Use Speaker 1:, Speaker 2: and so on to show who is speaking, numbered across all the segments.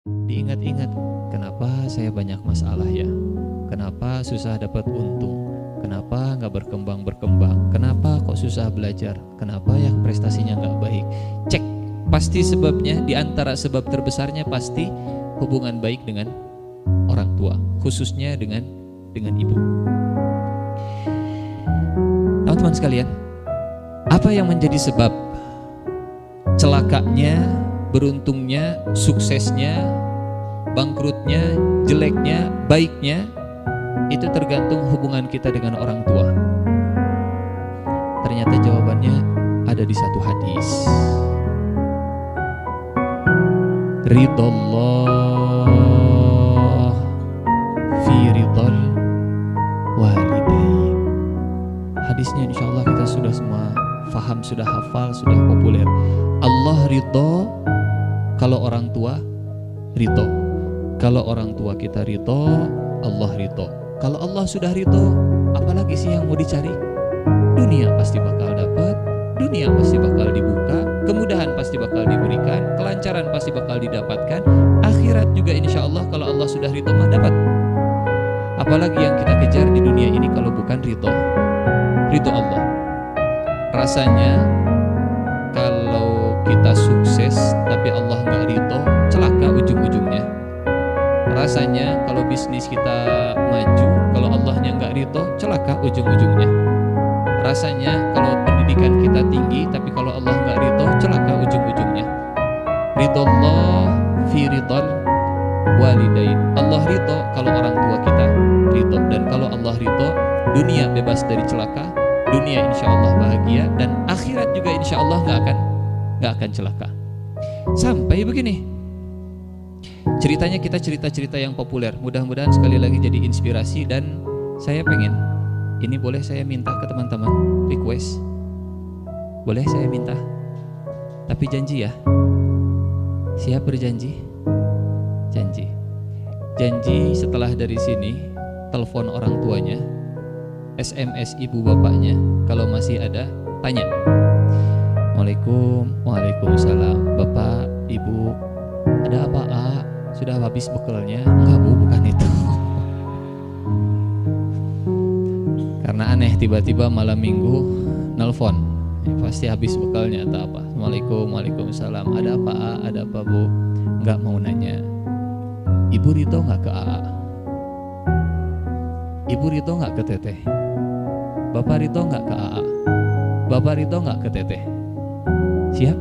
Speaker 1: Diingat-ingat, kenapa saya banyak masalah ya? Kenapa susah dapat untung? Kenapa nggak berkembang-berkembang? Kenapa kok susah belajar? Kenapa yang prestasinya nggak baik? Cek, pasti sebabnya, di antara sebab terbesarnya pasti hubungan baik dengan orang tua, khususnya dengan ibu. Teman-teman sekalian, apa yang menjadi sebab celakanya, beruntungnya, suksesnya, bangkrutnya, jeleknya, baiknya, itu tergantung hubungan kita dengan orang tua. Ternyata jawabannya ada di satu hadis. Ridallah fi ridal walidain. Hadisnya insya Allah kita sudah semua faham, sudah hafal, sudah populer. Allah ridho kalau orang tua ridho. Kalau orang tua kita ridho, Allah ridho. Kalau Allah sudah ridho, apalagi sih yang mau dicari? Dunia pasti bakal dapat, dunia pasti bakal dibuka, kemudahan pasti bakal diberikan, kelancaran pasti bakal didapatkan, akhirat juga insya Allah kalau Allah sudah ridho mah dapat. Apalagi yang kita kejar di dunia ini kalau bukan ridho Allah. Rasanya kalau kita sukses tapi Allah nggak ridho, celaka ujung-ujungnya. Rasanya kalau bisnis kita maju, kalau Allahnya nggak ridho, celaka ujung-ujungnya. Rasanya kalau pendidikan kita tinggi, tapi kalau Allah nggak ridho, celaka ujung-ujungnya. Ridallah fi ridal walidain. Allah ridho kalau orang tua kita ridho, dan kalau Allah ridho, dunia bebas dari celaka, dunia insya Allah bahagia, dan akhirat juga insya Allah nggak akan celaka. Sampai begini. Ceritanya kita cerita-cerita yang populer. Mudah-mudahan sekali lagi jadi inspirasi, dan saya pengen, ini boleh saya minta ke teman-teman, request. Boleh saya minta? Tapi janji ya. Siap berjanji? Janji. Janji setelah dari sini telepon orang tuanya, SMS ibu bapaknya, kalau masih ada tanya. Waalaikumsalam. Bapak, ibu, ada apa, A? Sudah habis bekalnya? Enggak, Bu, bukan itu. Karena aneh, tiba-tiba malam minggu nelfon, pasti habis bekalnya atau apa. Waalaikumsalam. Ada apa, A? Ada apa, Bu? Enggak, mau nanya, Ibu ridho enggak ke A? Ibu ridho enggak ke Teteh? Bapak ridho enggak ke A? Bapak ridho enggak ke Teteh? Siap?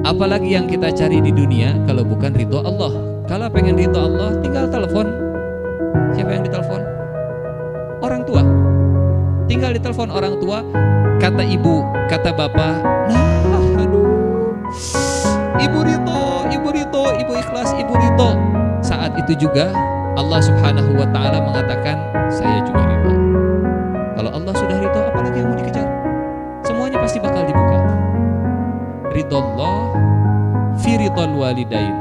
Speaker 1: Apalagi yang kita cari di dunia kalau bukan ridho Allah. Kalau pengen ridho Allah, tinggal telepon. Siapa yang ditelepon? Orang tua. Tinggal ditelepon orang tua. Kata ibu, kata bapak, nah, aduh, ibu ridho, ibu ikhlas, ibu ridho. Saat itu juga Allah Subhanahu wa ta'ala mengatakan, saya juga ridho. Kalau Allah sudah ridho, apalagi yang mau dikejar? Semuanya pasti bakal dibuka. Ridallah fi ridal walidain.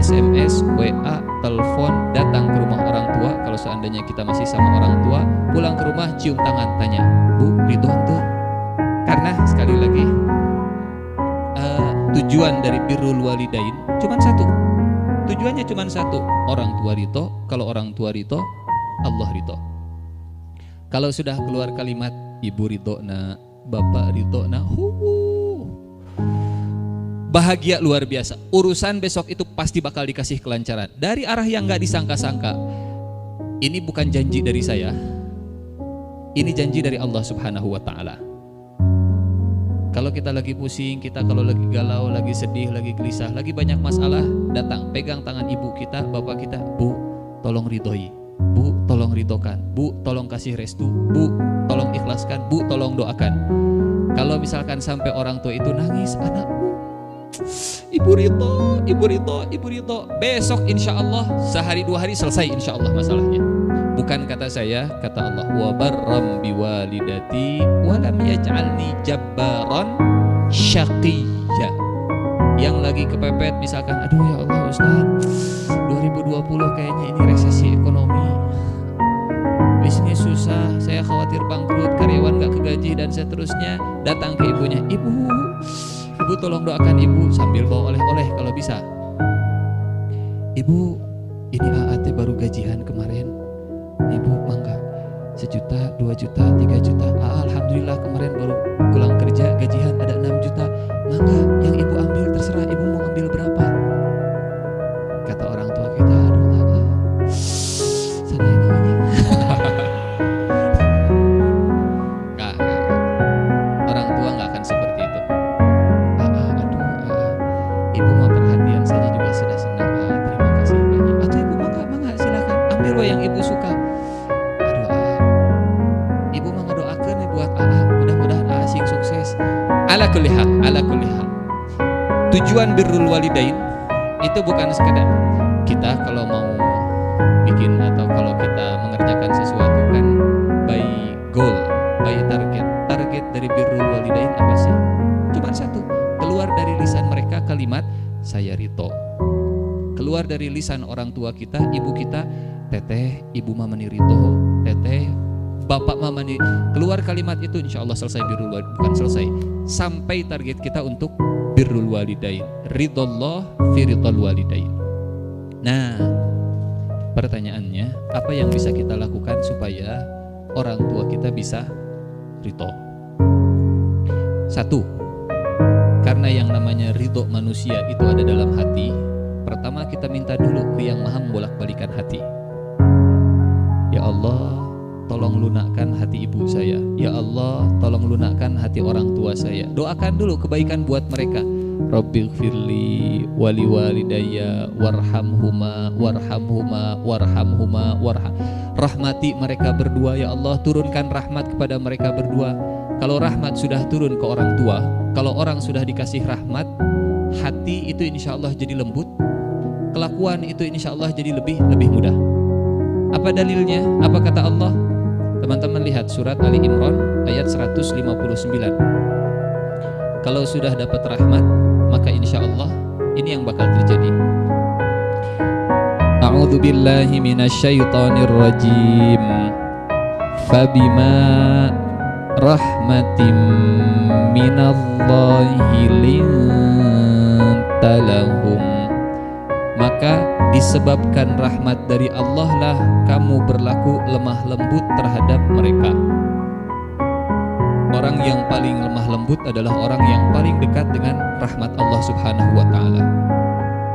Speaker 1: SMS, WA, telepon, datang ke rumah orang tua. Kalau seandainya kita masih sama orang tua, pulang ke rumah, cium tangan, tanya, Bu, ridho tuh? Karena sekali lagi, tujuan dari birrul walidain cuma satu. Tujuannya cuma satu, orang tua ridho. Kalau orang tua ridho, Allah ridho. Kalau sudah keluar kalimat ibu ridho na, bapak ridho na, bahagia luar biasa. Urusan besok itu pasti bakal dikasih kelancaran dari arah yang gak disangka-sangka. Ini bukan janji dari saya, ini janji dari Allah Subhanahu wa ta'ala. Kalau kita lagi pusing, kita kalau lagi galau, lagi sedih, lagi gelisah, lagi banyak masalah, datang, pegang tangan ibu kita, bapak kita, Bu, tolong ridhoi, Bu, tolong ridhokan, Bu, tolong kasih restu, Bu, tolong ikhlaskan, Bu, tolong doakan. Kalau misalkan sampai orang tua itu nangis, anakku, ibu ridho, besok insya Allah sehari dua hari selesai insya Allah masalahnya. Bukan kata saya, kata Allah, wa barram biwalidati wa lam yaj'alni jabbaran syaqiyya. Yang lagi kepepet misalkan, aduh ya Allah Ustaz, 2020 kayaknya ini resesi ekonomi, bisnis susah, saya khawatir bangkrut, karyawan gak kegaji dan seterusnya. Datang ke ibunya, Ibu, Ibu tolong doakan ibu sambil bawa oleh-oleh kalau bisa. Ibu, ini AAT baru gajian kemarin. Ibu mangga 1 juta, 2 juta, 3 juta. Alhamdulillah kemarin baru pulang kerja gajian ada 6 juta. Mangga yang ibu ambil terserah, ibu mau ambil berapa. Kata orang tua kita, aduh sana ini. Enggak. Orang tua nggak akan seperti itu. Ibu mau perhatian saja juga sudah senang. Terima kasih banyak. Atau ibu mangga silakan ambil yang ibu suka. Ibu mangga doakan buat mudah-mudahan sing sukses. Ala kulli hal. Tujuan birrul walidain itu bukan sekedar kita kalau mau bikin atau kalau kita mengerjakan sesuatu kan by goal, by target. Target dari birrul walidain apa sih? Cuma satu, keluar dari lisan mereka kalimat saya rito. Keluar dari lisan orang tua kita, ibu kita, teteh, ibu mama rito, teteh, bapak mama nih. Keluar kalimat itu insya Allah selesai birrul walidain. Bukan selesai, sampai target kita untuk birrul walidain, ridallah fi ridal walidain. Nah, pertanyaannya, apa yang bisa kita lakukan supaya orang tua kita bisa ridho? Satu, karena yang namanya ridho manusia itu ada dalam hati. Pertama kita minta dulu ke yang maha membolak-balikan hati. Ya Allah, tolong lunakkan hati ibu saya. Ya Allah, tolong lunakkan hati orang tua saya. Doakan dulu kebaikan buat mereka. Rabbighfirli wali walidayya warhamhuma. Rahmati mereka berdua ya Allah, turunkan rahmat kepada mereka berdua. Kalau rahmat sudah turun ke orang tua, kalau orang sudah dikasih rahmat, hati itu insya Allah jadi lembut, kelakuan itu insya Allah jadi lebih mudah. Apa dalilnya? Apa kata Allah? Teman-teman lihat surat Ali Imran ayat 159. Kalau sudah dapat rahmat, maka insya Allah ini yang bakal terjadi. A'udzu billahi minasyaitonir rajim. Fabima rahmatim minallahi lintalahum. Maka disebabkan rahmat dari Allah lah kamu berlaku lemah lembut terhadap mereka. Orang yang paling lemah lembut adalah orang yang paling dekat dengan rahmat Allah Subhanahu wa ta'ala.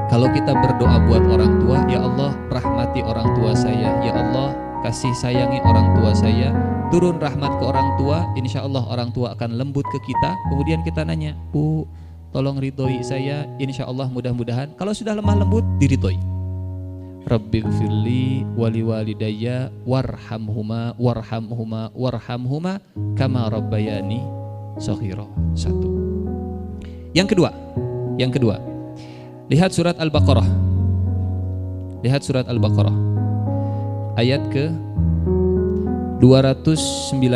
Speaker 1: Kalau kita berdoa buat orang tua, ya Allah rahmati orang tua saya, ya Allah kasih sayangi orang tua saya, turun rahmat ke orang tua, insya Allah orang tua akan lembut ke kita. Kemudian kita nanya, Bu, tolong ridhoi saya, insya Allah mudah-mudahan kalau sudah lemah lembut diridhoi. Rabbighfirli wali walidayya warhamhuma kama rabbayani shaghira. Satu. Yang kedua, lihat surat Al-Baqarah. Ayat ke 219.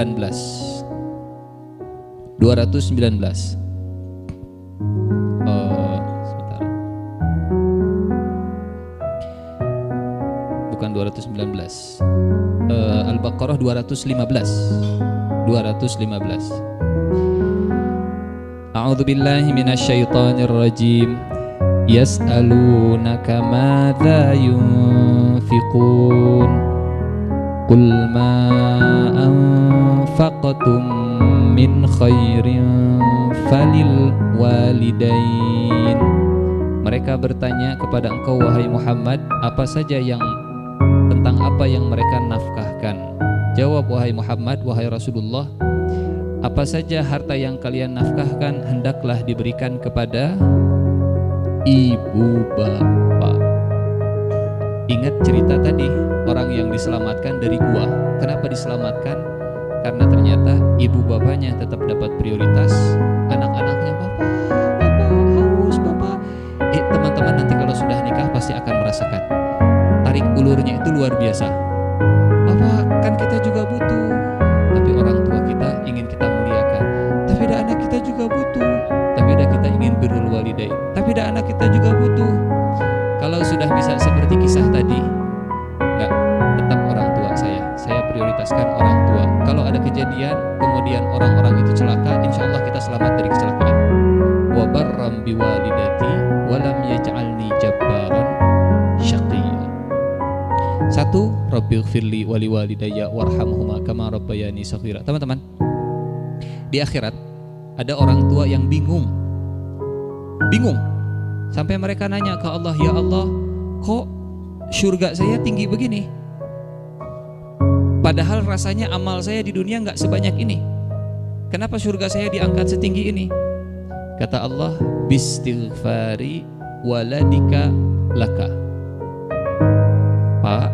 Speaker 1: Bukan 219. Al-Baqarah 215. A'udzu billahi minasyaitonir rajim. Yas'alunaka madza yunfiqun. Qul ma anfaqtum min khairin falil walidain. Mereka bertanya kepada engkau wahai Muhammad, tentang apa yang mereka nafkahkan. Jawab wahai Muhammad, wahai Rasulullah, apa saja harta yang kalian nafkahkan hendaklah diberikan kepada ibu bapak. Ingat cerita tadi, orang yang diselamatkan dari gua. Kenapa diselamatkan? Karena ternyata ibu bapaknya tetap dapat prioritas, anak-anaknya bapak haus, bapak. Teman-teman nanti kalau sudah nikah pasti akan merasakan tarik ulurnya itu luar biasa. Bapak, kan kita juga butuh, tapi orang tua kita ingin kita muliakan. Tapi ada anak kita juga butuh, tapi ada kita ingin birrul walidain. Tapi ada anak kita juga butuh. Kalau sudah bisa seperti kisah tadi, enggak, tetap orang tua saya prioritaskan orang tua. Kalau ada kejadian kemudian orang-orang itu celaka, insya Allah kita selamat dari kecelakaan. Wa barram biwalidati wa lam yaj'alni jabbaran syaqiyya. 1. Rabbighfirli wa liwalidayya warhamhuma kama rabbayani shaghira. Teman-teman, di akhirat ada orang tua yang bingung sampai mereka nanya ke Allah, ya Allah, kok surga saya tinggi begini? Padahal rasanya amal saya di dunia nggak sebanyak ini. Kenapa surga saya diangkat setinggi ini? Kata Allah, bistighfari waladika laka. Pak,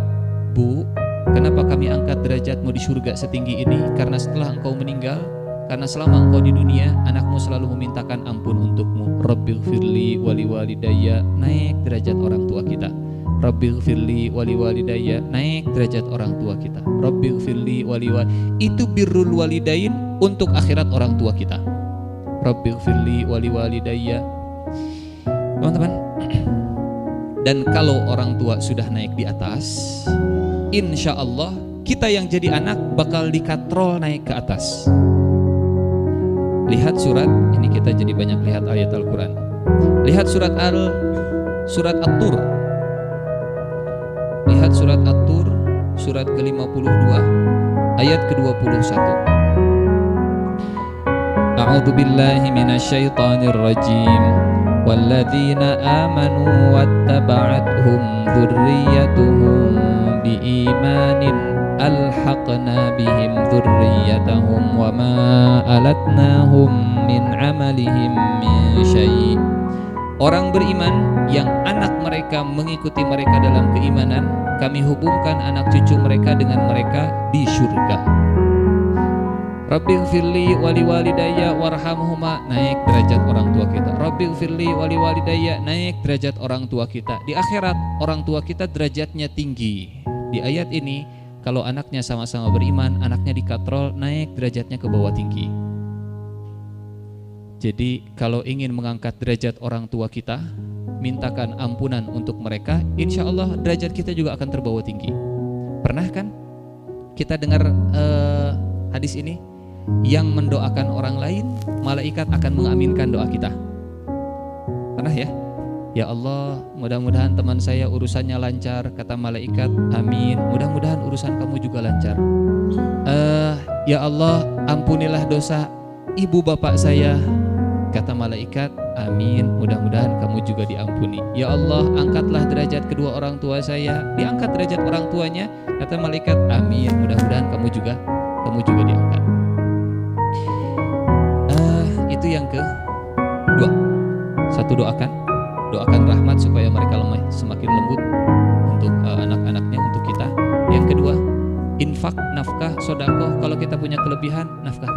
Speaker 1: Bu, kenapa kami angkat derajatmu di surga setinggi ini? Karena setelah engkau meninggal, karena selama engkau di dunia, anakmu selalu memintakan ampun untukmu. Rabbighfirli wali walidayya, naik derajat orang tua kita. Rabbighfirli wali walidayya, naik derajat orang tua kita. Rabbighfirli wali itu birrul walidain untuk akhirat orang tua kita. Rabbighfirli wali walidayya. Teman-teman, dan kalau orang tua sudah naik di atas, insya Allah kita yang jadi anak bakal dikatrol naik ke atas. Lihat surat, ini kita jadi banyak lihat ayat Al-Quran. Lihat surat At-Tur. Lihat surat At-Tur, surat ke-52, ayat ke-21. A'udzu billahi minasyaitonir rajim. Walladzina amanu wattaba'athum dzurriyyatuhum biimanin alhaqna bihim dzurriyyatahum wama alatnahum min amalihim min syai'. Orang beriman yang anak mereka mengikuti mereka dalam keimanan, kami hubungkan anak cucu mereka dengan mereka di surga. Rabbighfirli wali walidayya warhamhuma, naik derajat orang tua kita. Rabbighfirli wali walidayya, naik derajat orang tua kita. Di akhirat orang tua kita derajatnya tinggi. Di ayat ini kalau anaknya sama-sama beriman, anaknya dikatrol, naik derajatnya ke bawah tinggi. Jadi kalau ingin mengangkat derajat orang tua kita, mintakan ampunan untuk mereka, insya Allah derajat kita juga akan terbawa tinggi. Pernah kan kita dengar hadis ini? Yang mendoakan orang lain, malaikat akan mengaminkan doa kita. Pernah ya? Ya Allah, mudah-mudahan teman saya urusannya lancar. Kata malaikat, amin. Mudah-mudahan urusan kamu juga lancar. Ya Allah, ampunilah dosa ibu bapak saya. Kata malaikat, amin. Mudah-mudahan kamu juga diampuni. Ya Allah, angkatlah derajat kedua orang tua saya. Diangkat derajat orang tuanya. Kata malaikat, amin. Mudah-mudahan kamu juga diangkat. Itu yang kedua. Satu, doakan rahmat supaya mereka semakin lembut untuk anak-anaknya, untuk kita. Yang kedua, infak, nafkah, sedekah. Kalau kita punya kelebihan, nafkah